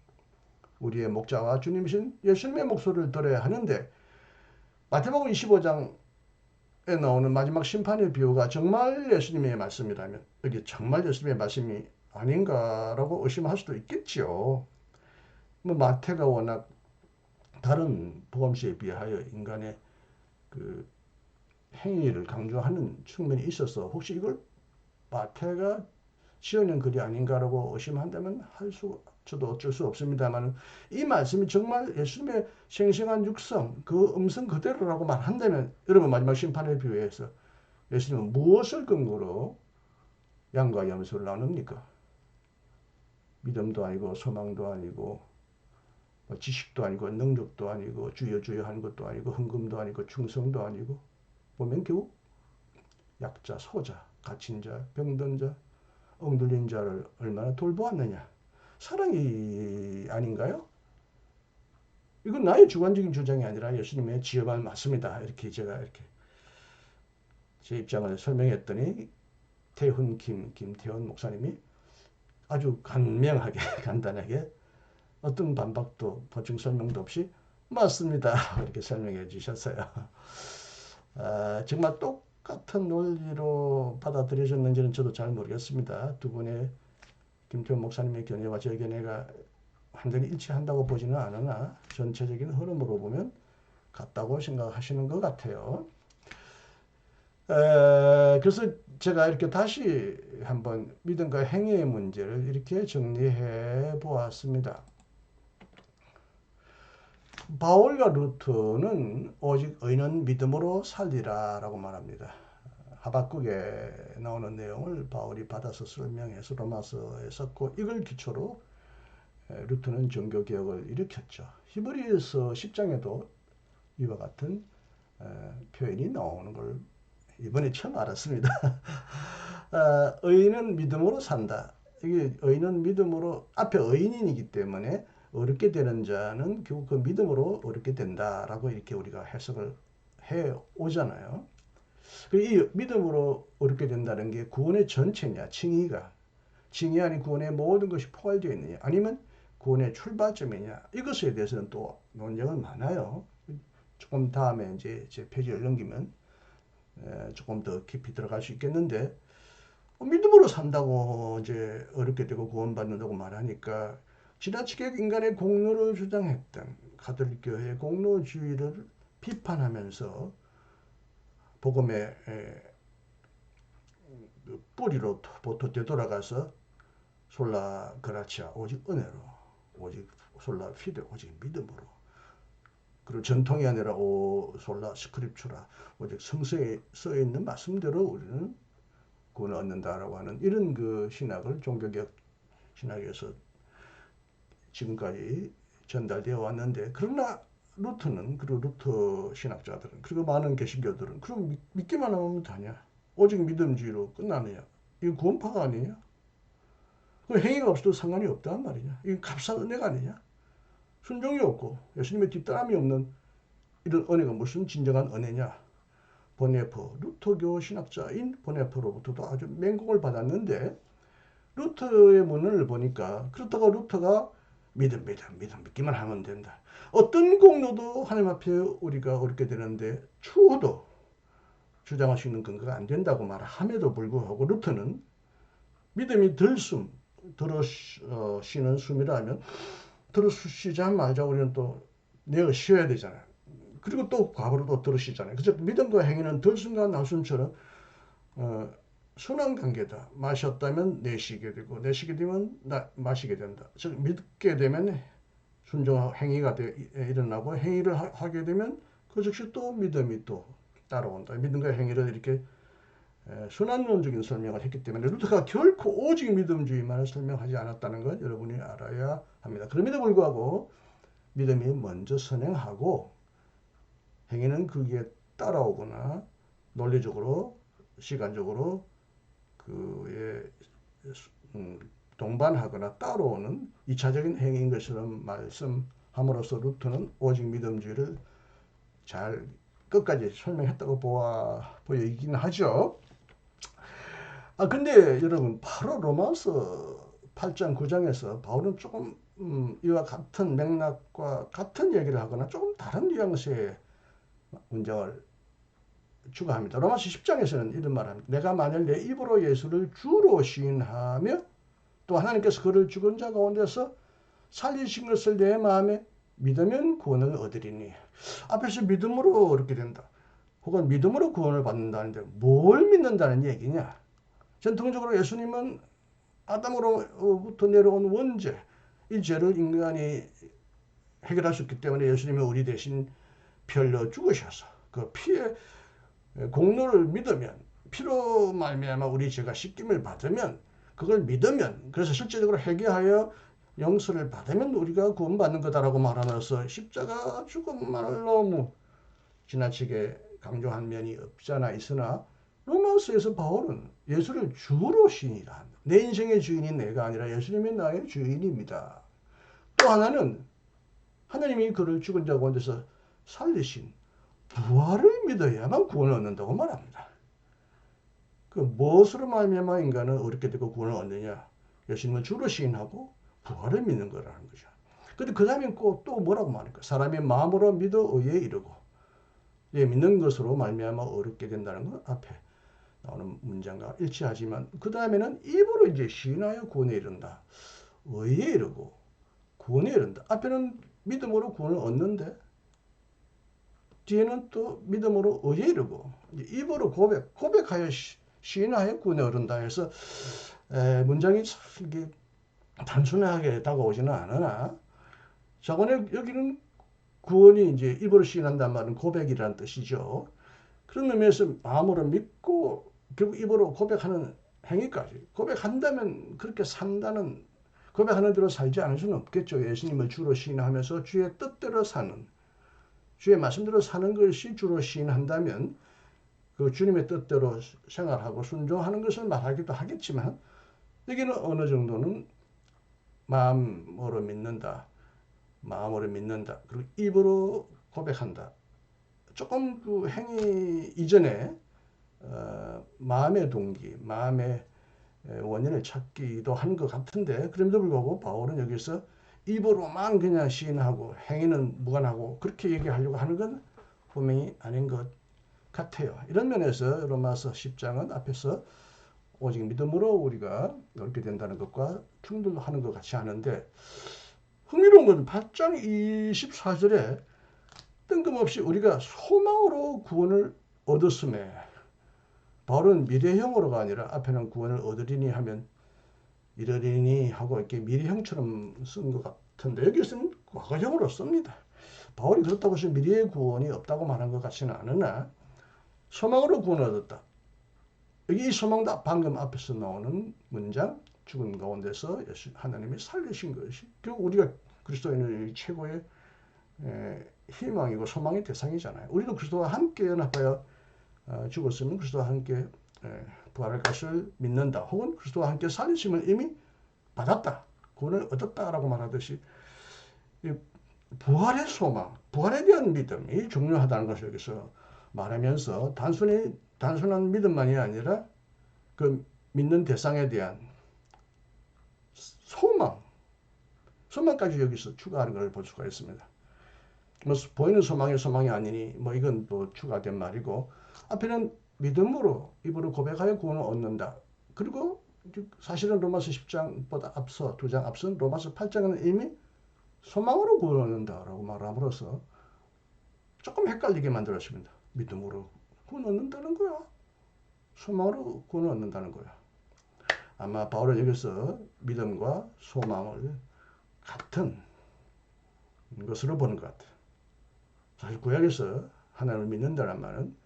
우리의 목자와 주님이신 예수님의 목소리를 들어야 하는데 마태복음 25장에 나오는 마지막 심판의 비유가 정말 예수님의 말씀이라면 이게 정말 예수님의 말씀이 아닌가라고 의심할 수도 있겠지요. 뭐 마태가 워낙 다른 복음서에 비하여 인간의 그 행위를 강조하는 측면이 있어서 혹시 이걸 마태가 지어낸 글이 아닌가라고 의심한다면 저도 어쩔 수 없습니다만 이 말씀이 정말 예수님의 생생한 육성 그 음성 그대로라고 말한다면 여러분 마지막 심판의 비유에서 예수님은 무엇을 근거로 양과 염소를 나눕니까? 믿음도 아니고 소망도 아니고 지식도 아니고 능력도 아니고 주여 하는 것도 아니고 헌금도 아니고 충성도 아니고 보면 결국 약자, 소자, 갇힌 자, 병든 자, 억눌린 자를 얼마나 돌보았느냐. 사랑이 아닌가요? 이건 나의 주관적인 주장이 아니라 예수님의 지어만 맞습니다. 이렇게 제가 이렇게 제 입장을 설명했더니 김태훈 목사님이 아주 간명하게 간단하게 어떤 반박도 보충 설명도 없이 맞습니다. 이렇게 설명해 주셨어요. 정말 똑같은 논리로 받아들여졌는지는 저도 잘 모르겠습니다. 두 분의 김태훈 목사님의 견해와 제 견해가 완전히 일치한다고 보지는 않으나 전체적인 흐름으로 보면 같다고 생각하시는 것 같아요. 그래서 제가 이렇게 다시 한번 믿음과 행위의 문제를 이렇게 정리해 보았습니다. 바울과 루트는 오직 의인은 믿음으로 살리라 라고 말합니다. 하박국에 나오는 내용을 바울이 받아서 설명해서 로마서에 썼고 이걸 기초로 루트는 종교개혁을 일으켰죠. 히브리서 10장에도 이와 같은 표현이 나오는 걸 이번에 처음 알았습니다. 의인은 믿음으로 산다. 이게 의인은 믿음으로 앞에 의인이기 때문에 어렵게 되는 자는 결국 그 믿음으로 어렵게 된다라고 이렇게 우리가 해석을 해 오잖아요. 이 믿음으로 어렵게 된다는 게 구원의 전체냐, 칭의 안에 구원의 모든 것이 포괄되어 있느냐, 아니면 구원의 출발점이냐, 이것에 대해서는 또 논쟁은 많아요. 조금 다음에 이제 제 페이지를 넘기면 조금 더 깊이 들어갈 수 있겠는데, 믿음으로 산다고 이제 어렵게 되고 구원받는다고 말하니까 지나치게 인간의 공로를 주장했던 가톨릭 교회의 공로주의를 비판하면서 복음의 뿌리로부터 되돌아가서 솔라 그라치아 오직 은혜로, 오직 솔라 피데 오직 믿음으로, 그리고 전통이 아니라 오 솔라 스크립추라 오직 성서에 써 있는 말씀대로 우리는 구원을 얻는다라고 하는 이런 그 신학을 종교개혁 신학에서 지금까지 전달되어 왔는데, 그러나 루트는, 그리고 루트 신학자들은, 그리고 많은 개신교들은 그럼 믿기만 하면 다냐, 오직 믿음주의로 끝나느냐, 이거 구원파가 아니냐, 그 행위가 없어도 상관이 없단 말이냐, 이건 값싼 은혜가 아니냐, 순종이 없고 예수님의 뒷담이 없는 이런 은혜가 무슨 진정한 은혜냐. 보네퍼, 루터교 신학자인 보네퍼로부터도 아주 맹공을 받았는데, 루터의 문헌을 보니까 그렇다고 루터가 믿기만 하면 된다, 어떤 공로도 하나님 앞에 우리가 어렵게 되는데 추호도 주장할 수 있는 근거가 안 된다고 말함에도 불구하고 루터는 믿음이 들어쉬는 숨이라면 들어쉬자 말자 우리는 또 내어 쉬어야 되잖아요. 그리고 또 과거로 또 들으시잖아요. 그래서 믿음과 행위는 들숨과 날숨처럼 순환 관계다. 마셨다면 내쉬게 되고, 내쉬게 되면 마시게 된다. 즉 믿게 되면 순종 행위가 일어나고, 행위를 하게 되면 그 즉시 또 믿음이 또 따라온다. 믿음과 행위를 이렇게 순환론적인 설명을 했기 때문에 루터가 결코 오직 믿음주의만을 설명하지 않았다는 것 여러분이 알아야 합니다. 그럼에도 불구하고 믿음이 먼저 선행하고 행위는 그게 따라오거나 논리적으로 시간적으로 그에 동반하거나 따라오는 2차적인 행위인 것처럼 말씀함으로써 루터는 오직 믿음주의를 잘 끝까지 설명했다고 보이긴 하죠. 근데 여러분, 바로 로마서 8장 9장에서 바울은 조금 이와 같은 맥락과 같은 얘기를 하거나 조금 다른 뉘앙스의 문장을 추가합니다. 로마서 10장에서는 이런 말을 합니다. 내가 만일 내 입으로 예수를 주로 시인하며 또 하나님께서 그를 죽은 자 가운데서 살리신 것을 내 마음에 믿으면 구원을 얻으리니. 앞에서 믿음으로 그렇게 된다, 혹은 믿음으로 구원을 받는다는데 뭘 믿는다는 얘기냐. 전통적으로 예수님은 아담으로부터 내려온 원죄, 이 죄를 인간이 해결할 수 있기 때문에 예수님은 우리 대신 별로 죽으셔서 그 피의 공로를 믿으면, 피로 말미암아 우리 죄가 씻김을 받으면, 그걸 믿으면, 그래서 실제적으로 회개하여 용서를 받으면 우리가 구원받는 거다라고 말하면서 십자가 죽음만을 너무 지나치게 강조한 면이 없잖아 있으나, 로마서에서 바울은 예수를 주로 시인이라 한다. 내 인생의 주인이 내가 아니라 예수님이 나의 주인입니다. 또 하나는 하나님이 그를 죽은 자 가운데서 살리신 부활을 믿어야만 구원을 얻는다고 말합니다. 그 무엇으로 말미암아 인간은 어렵게 되고 구원을 얻느냐? 예수님을 주로 시인하고 부활을 믿는 거라는 거죠. 근데 그 다음에 또 뭐라고 말할까? 사람이 마음으로 믿어 의에 이르고, 예, 믿는 것으로 말미암아 어렵게 된다는 건 앞에 나오는 문장과 일치하지만 그 다음에는 입으로 이제 시인하여 구원에 이른다. 의에 이르고 구원에 이른다. 앞에는 믿음으로 구원을 얻는데 뒤에는 또 믿음으로 의에 이르고 입으로 고백하여 시인하여 구원에 이른다 해서 문장이 이게 단순하게 다가오지는 않으나 저번에 여기는 구원이 이제 입으로 시인한다는 말은 고백이라는 뜻이죠. 그런 의미에서 마음으로 믿고 결국 입으로 고백하는 행위까지 고백한다면 그렇게 산다는 고백하는 대로 살지 않을 수는 없겠죠. 예수님을 주로 시인하면서 주의 뜻대로 사는 주의 말씀대로 사는 것이 주로 시인한다면 그 주님의 뜻대로 생활하고 순종하는 것을 말하기도 하겠지만 여기는 어느 정도는 마음으로 믿는다. 마음으로 믿는다. 그리고 입으로 고백한다. 조금 그 행위 이전에 마음의 동기, 마음의 원인을 찾기도 한 것 같은데 그럼에도 불구하고 바울은 여기서 입으로만 그냥 시인하고 행위는 무관하고 그렇게 얘기하려고 하는 건 분명히 아닌 것 같아요. 이런 면에서 로마서 10장은 앞에서 오직 믿음으로 우리가 얻게 된다는 것과 충돌하는 것 같이 하는데 흥미로운 건 8장 24절에 뜬금없이 우리가 소망으로 구원을 얻었음에 바울은 미래형으로가 아니라 앞에는 구원을 얻으리니 하면 이르리니 하고 이렇게 미래형처럼 쓴 것 같은데 여기서는 과거형으로 씁니다. 바울이 그렇다고 해서 미래의 구원이 없다고 말한 것 같지는 않으나 소망으로 구원을 얻었다. 여기 이 소망도 방금 앞에서 나오는 문장 죽은 가운데서 하나님이 살리신 것이 결국 우리가 그리스도인의 최고의 희망이고 소망의 대상이잖아요. 우리도 그리스도와 함께 연합하여 죽었으면 그리스도와 함께 부활할 것을 믿는다. 혹은 그리스도와 함께 살리심을 이미 받았다. 구원을 얻었다라고 말하듯이 부활의 소망, 부활에 대한 믿음이 중요하다는 것을 여기서 말하면서 단순한 믿음만이 아니라 그 믿는 대상에 대한 소망까지 여기서 추가하는 걸 볼 수가 있습니다. 뭐 보이는 소망이 아니니 뭐 이건 또 추가된 말이고 앞에는 믿음으로 입으로 고백하여 구원을 얻는다. 그리고 사실은 로마서 10장보다 앞서 2장 앞선 로마서 8장은 이미 소망으로 구원을 얻는다라고 말함으로써 조금 헷갈리게 만들었습니다. 믿음으로 구원 얻는다는 거야. 소망으로 구원을 얻는다는 거야. 아마 바울은 여기서 믿음과 소망을 같은 것으로 보는 것 같아요. 사실 구약에서 하나님을 믿는다는 말은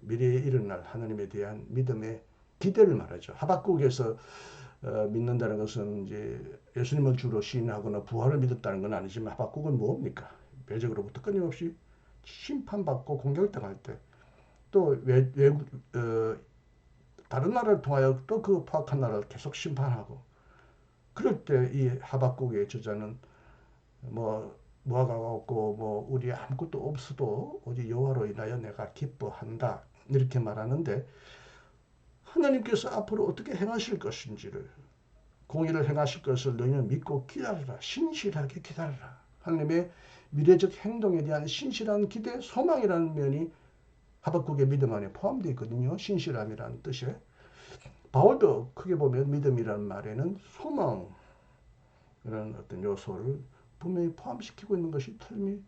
미래에 일어날 하나님에 대한 믿음의 기대를 말하죠. 하박국에서 믿는다는 것은 이제 예수님을 주로 시인하거나 부활을 믿었다는 건 아니지만 하박국은 뭡니까? 외적으로부터 끊임없이 심판받고 공격당할 때 또 다른 나라를 통하여 또 그 포악한 나라를 계속 심판하고 그럴 때 이 하박국의 저자는 무화과가 없고 우리 아무것도 없어도 오직 여호와로 인하여 내가 기뻐한다 이렇게 말하는데 하나님께서 앞으로 어떻게 행하실 것인지를 공의를 행하실 것을 너희는 믿고 기다리라. 신실하게 기다리라. 하나님의 미래적 행동에 대한 신실한 기대, 소망이라는 면이 하박국의 믿음 안에 포함되어 있거든요. 신실함이라는 뜻에. 바울도 크게 보면 믿음이라는 말에는 소망 이런 어떤 요소를 분명히 포함시키고 있는 것이 틀림이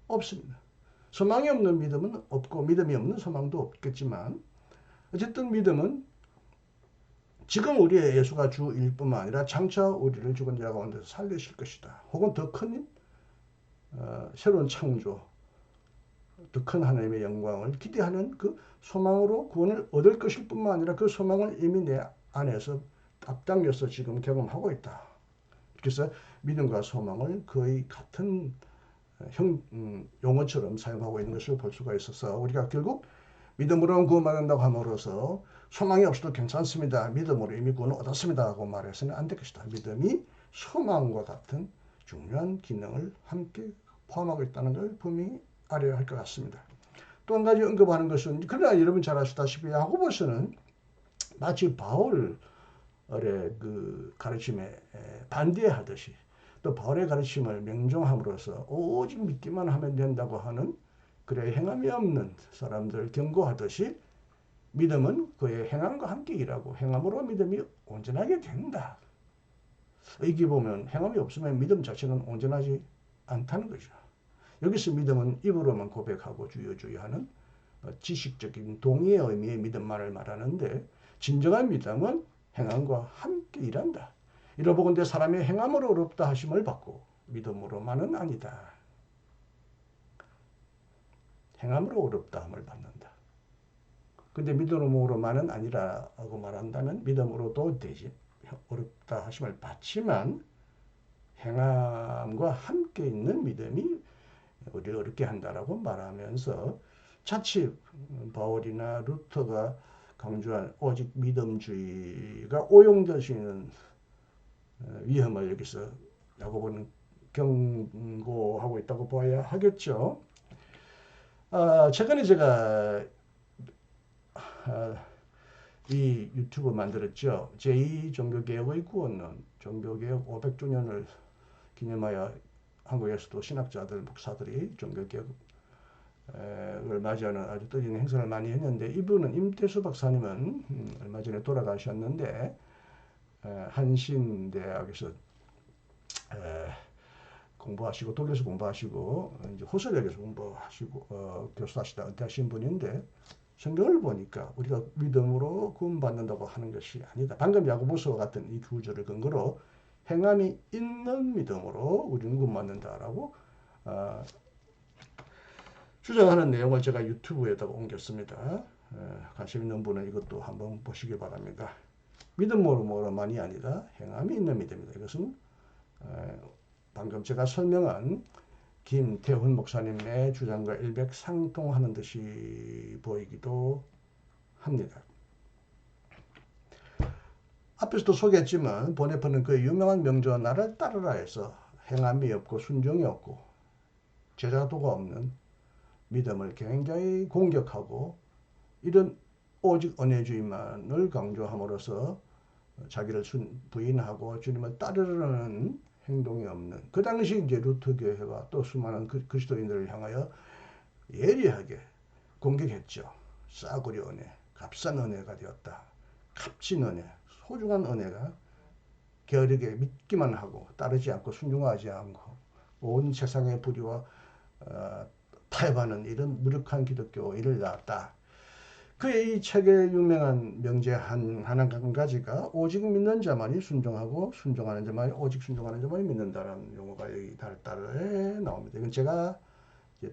없습니다. 소망이 없는 믿음은 없고 믿음이 없는 소망도 없겠지만 어쨌든 믿음은 지금 우리의 예수가 주일 뿐만 아니라 장차 우리를 죽은 자 가운데서 살리실 것이다. 혹은 더 큰 새로운 창조, 더 큰 하나님의 영광을 기대하는 그 소망으로 구원을 얻을 것일 뿐만 아니라 그 소망을 이미 내 안에서 앞당겨서 지금 경험하고 있다. 그래서 믿음과 소망을 거의 같은 용어처럼 사용하고 있는 것을 볼 수가 있어서 우리가 결국 믿음으로는 구원받는다고 함으로써 소망이 없어도 괜찮습니다. 믿음으로 이미 구원을 얻었습니다. 하고 말해서는 안 될 것이다. 믿음이 소망과 같은 중요한 기능을 함께 포함하고 있다는 걸 분명히 알아야 할 것 같습니다. 또 한 가지 언급하는 것은 그러나 여러분 잘 아시다시피 야고보서는 마치 바울의 그 가르침에 반대하듯이 또 바울의 가르침을 명종함으로써 오직 믿기만 하면 된다고 하는 그래 행함이 없는 사람들 경고하듯이 믿음은 그의 행함과 함께 일하고 행함으로 믿음이 온전하게 된다. 여기 보면 행함이 없으면 믿음 자체는 온전하지 않다는 거죠. 여기서 믿음은 입으로만 고백하고 주여 주여 하는 지식적인 동의의 의미의 믿음만을 말하는데 진정한 믿음은 행함과 함께 일한다. 이러보건대 사람의 행함으로 어렵다 하심을 받고 믿음으로만은 아니다. 행함으로 어렵다 함을 받는다. 근데 믿음으로만은 아니라고 말한다면 믿음으로도 되지 어렵다 하심을 받지만 행함과 함께 있는 믿음이 우리를 어렵게 한다라고 말하면서 자칫 바울이나 루터가 강조한 오직 믿음주의가 오용될 수 있는 위험을 여기서 야고보는 경고하고 있다고 봐야 하겠죠. 최근에 제가 이 유튜브 만들었죠. 제2종교개혁의 구원론, 종교개혁 500주년을 기념하여 한국에서도 신학자들, 목사들이 종교개혁을 맞이하는 아주 뜻있는 행사를 많이 했는데 이분은 임태수 박사님은 얼마 전에 돌아가셨는데 한신대학에서 공부하시고 독일에서 공부하시고 이제 호설역에서 공부하시고 교수하시다 은퇴하신 분인데 성경을 보니까 우리가 믿음으로 구원받는다고 하는 것이 아니다. 방금 야고보서와 같은 이 구절을 근거로 행함이 있는 믿음으로 우리는 구원받는다라고 주장하는 내용을 제가 유튜브에다가 옮겼습니다. 관심 있는 분은 이것도 한번 보시기 바랍니다. 믿음으로만이 아니라 행함이 있는 믿음이다. 이것은 방금 제가 설명한 김태훈 목사님의 주장과 일맥상통하는 듯이 보이기도 합니다. 앞에서도 소개했지만 보네파는 그 유명한 명저 나를 따르라 해서 행함이 없고 순종이 없고 제자도가 없는 믿음을 굉장히 공격하고 이런 오직 은혜주의만을 강조함으로써 자기를 부인하고 주님을 따르려는 행동이 없는 그 당시 이제 루터 교회가 또 수많은 그리스도인들을 향하여 예리하게 공격했죠. 싸구려 은혜, 값싼 은혜가 되었다. 값진 은혜, 소중한 은혜가 게으르게 믿기만 하고 따르지 않고 순종하지 않고 온 세상의 불의와 타협하는 이런 무력한 기독교인을 낳았다. 그의 이 책의 유명한 명제 한 가지가 오직 믿는 자만이 순종하고 순종하는 자만이 오직 순종하는 자만이 믿는다라는 용어가 여기 달달에 나옵니다. 이건 제가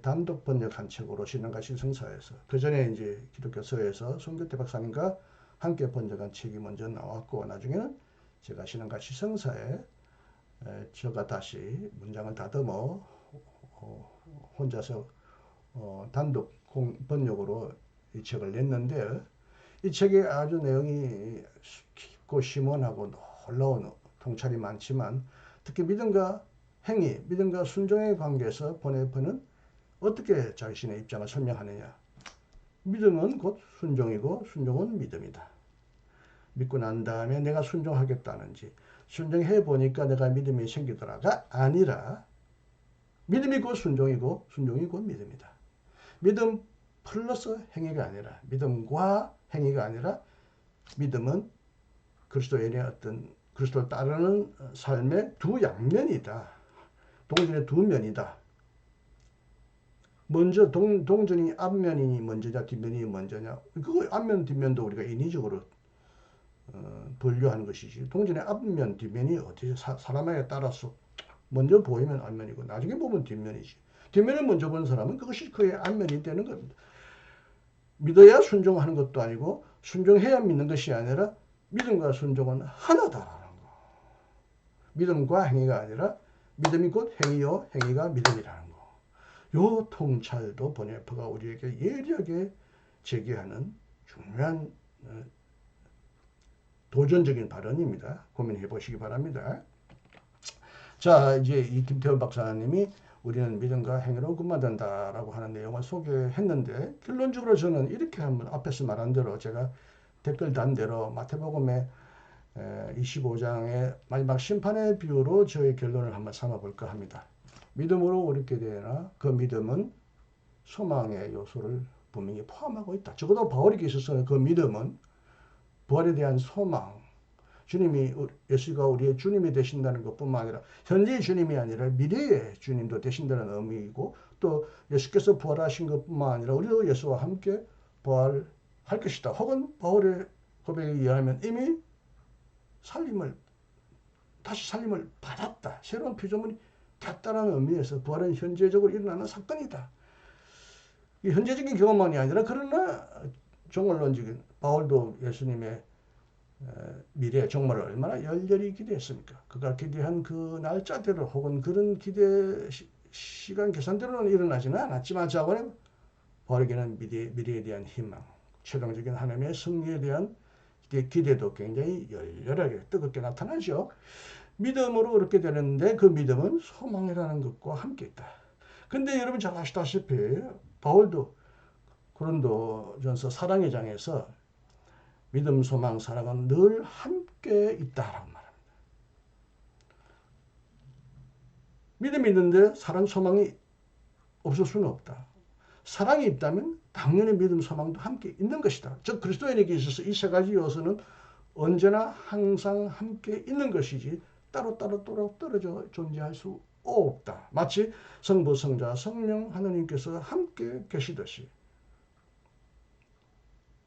단독 번역한 책으로 신앙과 시성사에서 그 전에 이제 기독교서에서 손교태 박사님과 함께 번역한 책이 먼저 나왔고 나중에는 제가 신앙과 시성사에 제가 다시 문장을 다듬어 혼자서 단독 번역으로 이 책을 냈는데 이 책에 아주 내용이 깊고 심원하고 놀라운 통찰이 많지만 특히 믿음과 행위, 믿음과 순종의 관계에서 보네파는 어떻게 자신의 입장을 설명하느냐. 믿음은 곧 순종이고 순종은 믿음이다. 믿고 난 다음에 내가 순종하겠다는지 순종해 보니까 내가 믿음이 생기더라가 아니라 믿음이 곧 순종이고 순종이 곧 믿음이다. 믿음 플러스 행위가 아니라 믿음과 행위가 아니라 믿음은 그리스도인의 어떤 그리스도를 따르는 삶의 두 양면이다. 동전의 두 면이다. 먼저 동전이 앞면이 먼저냐 뒷면이 먼저냐 그거 앞면 뒷면도 우리가 인위적으로 분류하는 것이지 동전의 앞면 뒷면이 어떻게 사람에 따라서 먼저 보이면 앞면이고 나중에 보면 뒷면이지. 뒷면을 먼저 본 사람은 그것이 그의 앞면이 되는 겁니다. 믿어야 순종하는 것도 아니고 순종해야 믿는 것이 아니라 믿음과 순종은 하나다라는 거. 믿음과 행위가 아니라 믿음이 곧 행위요 행위가 믿음이라는 거. 요 통찰도 보네파가 우리에게 예리하게 제기하는 중요한 도전적인 발언입니다. 고민해 보시기 바랍니다. 자, 이제 이 김태훈 박사님이 우리는 믿음과 행위로 구원받는다라고 하는 내용을 소개했는데 결론적으로 저는 이렇게 한번 앞에서 말한 대로 제가 댓글 단 대로 마태복음에 25장의 마지막 심판의 비유로 저의 결론을 한번 삼아볼까 합니다. 믿음으로 옳게 되나 그 믿음은 소망의 요소를 분명히 포함하고 있다. 적어도 바울에게 있어서는 그 믿음은 부활에 대한 소망, 주님이 예수가 우리의 주님이 되신다는 것뿐만 아니라 현재의 주님이 아니라 미래의 주님도 되신다는 의미이고 또 예수께서 부활하신 것뿐만 아니라 우리도 예수와 함께 부활할 것이다. 혹은 바울의 고백에 의하면 이미 다시 살림을 받았다. 새로운 피조물이 됐다는 의미에서 부활은 현재적으로 일어나는 사건이다. 이 현재적인 경험만이 아니라 그러나 종말론적인 바울도 예수님의 미래 종말을 얼마나 열렬히 기대했습니까? 그가 기대한 그 날짜대로 혹은 그런 기대 시간 계산대로는 일어나지는 않았지만 자고는 바울에게는 미래에 대한 희망, 최종적인 하나님의 승리에 대한 기대도 굉장히 열렬하게 뜨겁게 나타나죠. 믿음으로 그렇게 되는데 그 믿음은 소망이라는 것과 함께 있다. 근데 여러분 잘 아시다시피 바울도 고린도전서 사랑의 장에서 믿음, 소망, 사랑은 늘 함께 있다라고 말합니다. 믿음이 있는데 사랑, 소망이 없을 수는 없다. 사랑이 있다면 당연히 믿음, 소망도 함께 있는 것이다. 즉 그리스도인에게 있어서 이 세 가지 요소는 언제나 항상 함께 있는 것이지 따로따로 떨어져 존재할 수 없다. 마치 성부, 성자, 성령 하느님께서 함께 계시듯이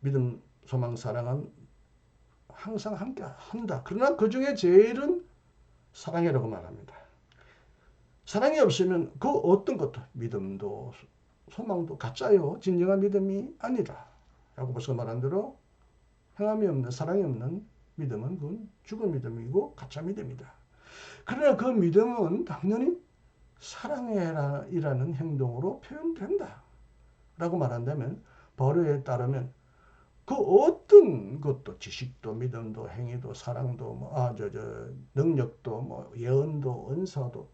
믿음, 소망, 사랑은 항상 함께 한다. 그러나 그 중에 제일은 사랑이라고 말합니다. 사랑이 없으면 그 어떤 것도 믿음도 소망도 가짜요. 진정한 믿음이 아니다. 야고보서 말한 대로 행함이 없는 사랑이 없는 믿음은 그건 죽은 믿음이고 가짜 믿음이다. 그러나 그 믿음은 당연히 사랑이라는 행동으로 표현된다. 라고 말한다면 바울에 따르면 그 어떤 것도 지식도 믿음도 행위도 사랑도 능력도 예언도 은사도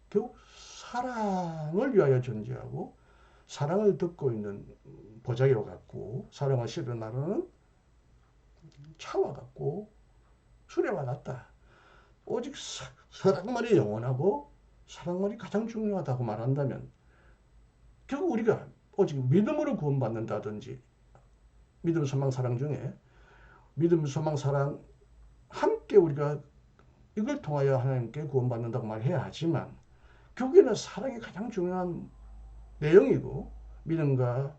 결국 사랑을 위하여 존재하고 사랑을 듣고 있는 보자기로 같고 사랑을 실현하는 차와 같고 수레와 같다. 오직 사랑만이 영원하고 사랑만이 가장 중요하다고 말한다면 결국 우리가 오직 믿음으로 구원받는다든지 믿음, 소망, 사랑 중에 믿음, 소망, 사랑 함께 우리가 이걸 통하여 하나님께 구원받는다고 말해야 하지만 결국에는 사랑이 가장 중요한 내용이고 믿음과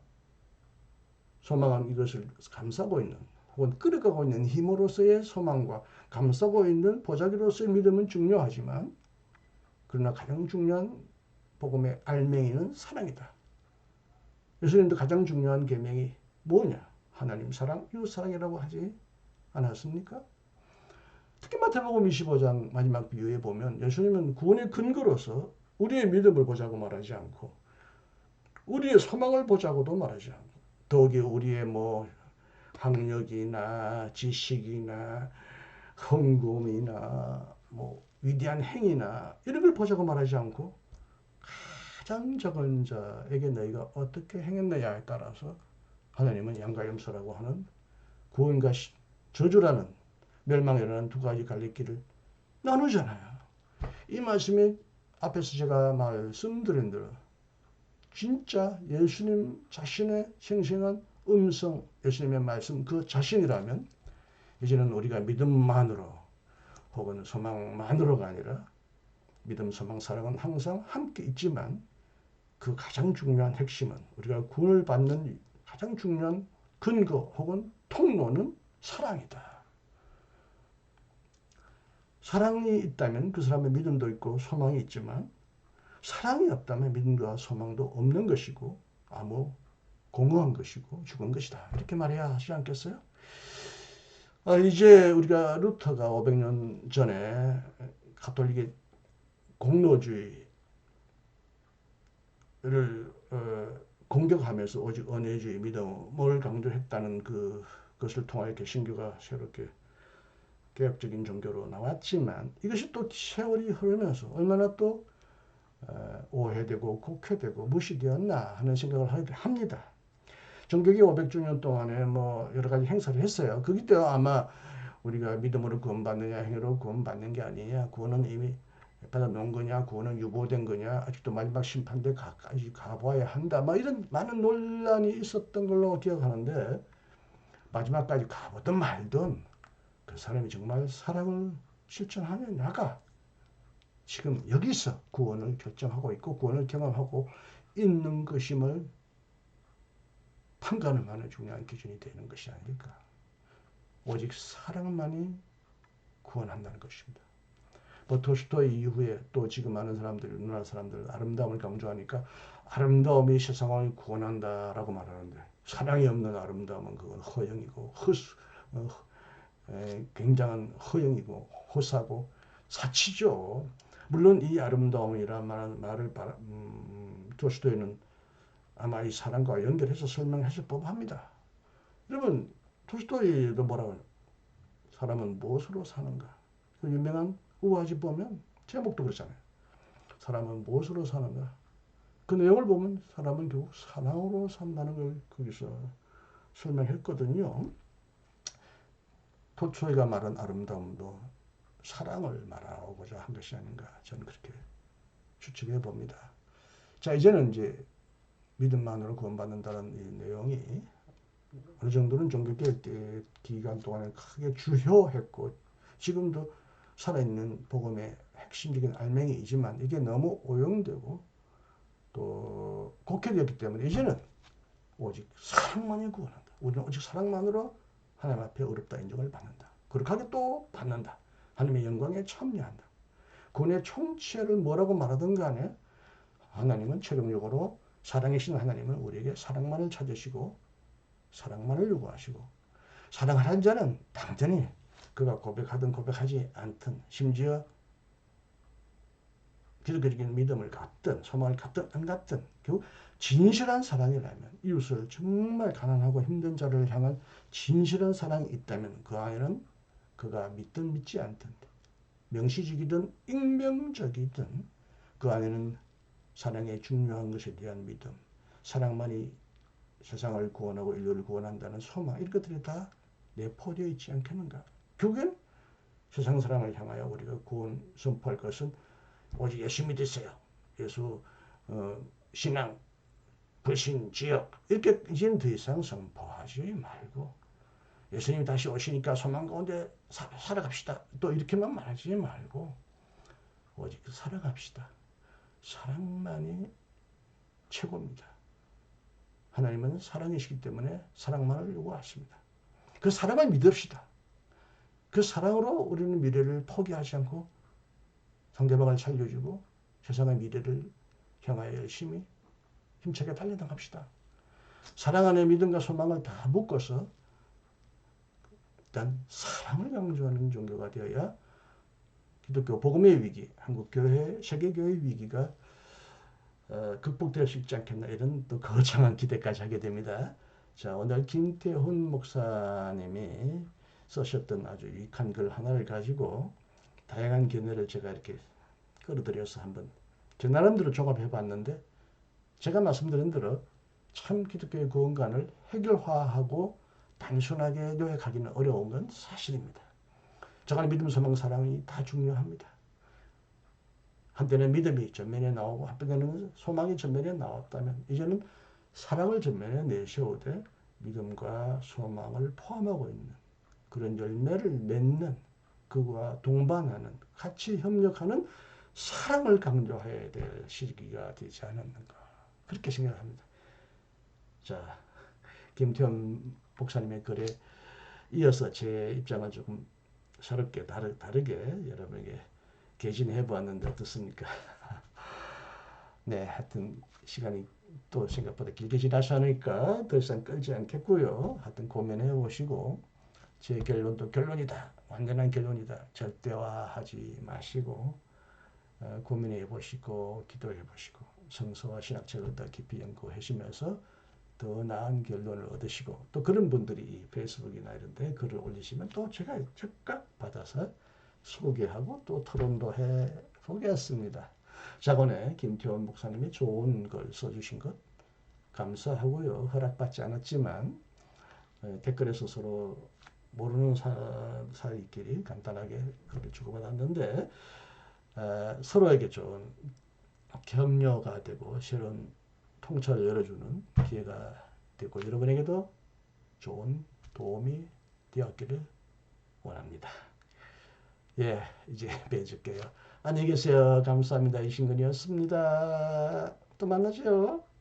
소망은 이것을 감싸고 있는 혹은 끌어가고 있는 힘으로서의 소망과 감싸고 있는 보자기로서의 믿음은 중요하지만 그러나 가장 중요한 복음의 알맹이는 사랑이다. 예수님도 가장 중요한 계명이 뭐냐? 하나님 사랑, 이웃 사랑이라고 하지 않았습니까? 특히 마태복음 25장 마지막 비유에 보면 예수님은 구원의 근거로서 우리의 믿음을 보자고 말하지 않고 우리의 소망을 보자고도 말하지 않고 더욱이 우리의 학력이나 지식이나 헌금이나 위대한 행위나 이런 걸 보자고 말하지 않고 가장 적은 자에게 너희가 어떻게 행했느냐에 따라서 하나님은 양과 염소라고 하는 구원과 저주라는 멸망이라는 두 가지 갈림길을 나누잖아요. 이 말씀이 앞에서 제가 말씀드린 대로 진짜 예수님 자신의 생생한 음성, 예수님의 말씀 그 자신이라면 이제는 우리가 믿음만으로 혹은 소망만으로가 아니라 믿음, 소망, 사랑은 항상 함께 있지만 그 가장 중요한 핵심은 우리가 구원을 받는 가장 중요한 근거 혹은 통로는 사랑이다. 사랑이 있다면 그 사람의 믿음도 있고 소망이 있지만 사랑이 없다면 믿음과 소망도 없는 것이고 아무 공허한 것이고 죽은 것이다. 이렇게 말해야 하지 않겠어요? 이제 우리가 루터가 500년 전에 가톨릭의 공로주의를 공격하면서 오직 은혜주의 믿음을 강조했다는 그것을 통하여 개신교가 새롭게 개혁적인 종교로 나왔지만 이것이 또 세월이 흐르면서 얼마나 또 오해되고 곡해되고 무시되었나 하는 생각을 합니다. 정교기 500주년 동안에 여러 가지 행사를 했어요. 그때 아마 우리가 믿음으로 구원받느냐 행위로 구원받는 게 아니냐, 구원은 이미 받아 놓은 거냐, 구원은 유보된 거냐, 아직도 마지막 심판대 가까이 가봐야 한다, 막 이런 많은 논란이 있었던 걸로 기억하는데, 마지막까지 가보든 말든 그 사람이 정말 사랑을 실천하느냐가 지금 여기서 구원을 결정하고 있고 구원을 경험하고 있는 것임을 판가름 하는 중요한 기준이 되는 것이 아닐까. 오직 사랑만이 구원한다는 것입니다. 뭐 토스토이 이후에 또 지금 많은 사람들이, 우리나라 사람들 아름다움을 강조하니까 아름다움이 세상을 구원한다라고 말하는데, 사랑이 없는 아름다움은 그건 허영이고 굉장한 허영이고 호사고 사치죠. 물론 이 아름다움이란 말을 토스토이는 아마 이 사랑과 연결해서 설명했을 법합니다. 여러분, 토스토이도 뭐라고 해요? 사람은 무엇으로 사는가? 그 유명한 우화집 보면 제목도 그렇잖아요. 사람은 무엇으로 사는가? 그 내용을 보면 사람은 결국 사랑으로 산다는 걸 거기서 설명했거든요. 토스토이가 말한 아름다움도 사랑을 말하고자 한 것이 아닌가, 저는 그렇게 추측해 봅니다. 자, 이제는 이제 믿음만으로 구원받는다는 이 내용이 어느 정도는 종교개혁 때 기간 동안에 크게 주효했고, 지금도 살아있는 복음의 핵심적인 알맹이이지만 이게 너무 오용되고 또 곡해되었기 때문에 이제는 오직 사랑만이 구원한다. 우리는 오직 사랑만으로 하나님 앞에 어렵다 인정을 받는다. 거룩하게 또 받는다. 하나님의 영광에 참여한다. 구원의 총체를 뭐라고 말하든 간에 하나님은 최종적으로 사랑이신 하나님은 우리에게 사랑만을 찾으시고 사랑만을 요구하시고, 사랑하는 자는 당연히 그가 고백하든 고백하지 않든, 심지어 기독교적인 믿음을 갖든 소망을 갖든 안 갖든, 결국 진실한 사랑이라면, 이웃을 정말 가난하고 힘든 자를 향한 진실한 사랑이 있다면 그 안에는 그가 믿든 믿지 않든, 명시적이든 익명적이든 그 안에는 사랑의 중요한 것에 대한 믿음, 사랑만이 세상을 구원하고 인류를 구원한다는 소망, 이런 것들이 다 내포되어 있지 않겠는가. 결국엔 세상 사람을 향하여 우리가 구원 선포할 것은 오직 예수 믿으세요. 예수 신앙, 불신, 지역, 이렇게 이제는 더 이상 선포하지 말고, 예수님이 다시 오시니까 소망 가운데 살아갑시다, 또 이렇게만 말하지 말고 오직 살아갑시다. 사랑만이 최고입니다. 하나님은 사랑이시기 때문에 사랑만을 요구하십니다. 그 사랑을 믿읍시다. 그 사랑으로 우리는 미래를 포기하지 않고 상대방을 살려주고 세상의 미래를 향하여 열심히 힘차게 달려나갑시다. 사랑 안에 믿음과 소망을 다 묶어서 일단 사랑을 강조하는 종교가 되어야 기독교 복음의 위기, 한국교회, 세계교회의 위기가 극복될 수 있지 않겠나, 이런 또 거창한 기대까지 하게 됩니다. 자, 오늘 김태훈 목사님이 쓰셨던 아주 유익한 글 하나를 가지고 다양한 견해를 제가 이렇게 끌어들여서 한번 제 나름대로 종합해 봤는데, 제가 말씀드린 대로 참 기독교의 구원관을 해결화하고 단순하게 요약하기는 어려운 건 사실입니다. 저간의 믿음, 소망, 사랑이 다 중요합니다. 한때는 믿음이 전면에 나오고 한때는 소망이 전면에 나왔다면 이제는 사랑을 전면에 내세우되 믿음과 소망을 포함하고 있는 그런 열매를 맺는, 그와 동반하는, 같이 협력하는 사랑을 강조해야 될 시기가 되지 않았는가, 그렇게 생각합니다. 자, 김태현 목사님의 글에 이어서 제 입장을 조금 새롭게 다르게 여러분에게 개진해 보았는데 어떻습니까? 네, 하여튼 시간이 또 생각보다 길게 지나지 않으니까 더 이상 끌지 않겠고요. 하여튼 고민해 보시고, 제 결론도 결론이다, 완전한 결론이다, 절대화하지 마시고 고민해 보시고 기도해 보시고 성서와 신학책을 더 깊이 연구하시면서 더 나은 결론을 얻으시고, 또 그런 분들이 페이스북이나 이런 데 글을 올리시면 또 제가 즉각 받아서 소개하고 또 토론도 해 보겠습니다. 자곤에 김태원 목사님이 좋은 걸 써주신 것 감사하고요. 허락받지 않았지만 댓글에서 서로 모르는 사이끼리 간단하게 그렇게 주고받았는데 서로에게 좀 격려가 되고 새로운 통찰을 열어주는 기회가 되고 여러분에게도 좋은 도움이 되었기를 원합니다. 예, 이제 맺을게요. 안녕히 계세요. 감사합니다. 이신근이었습니다. 또 만나죠.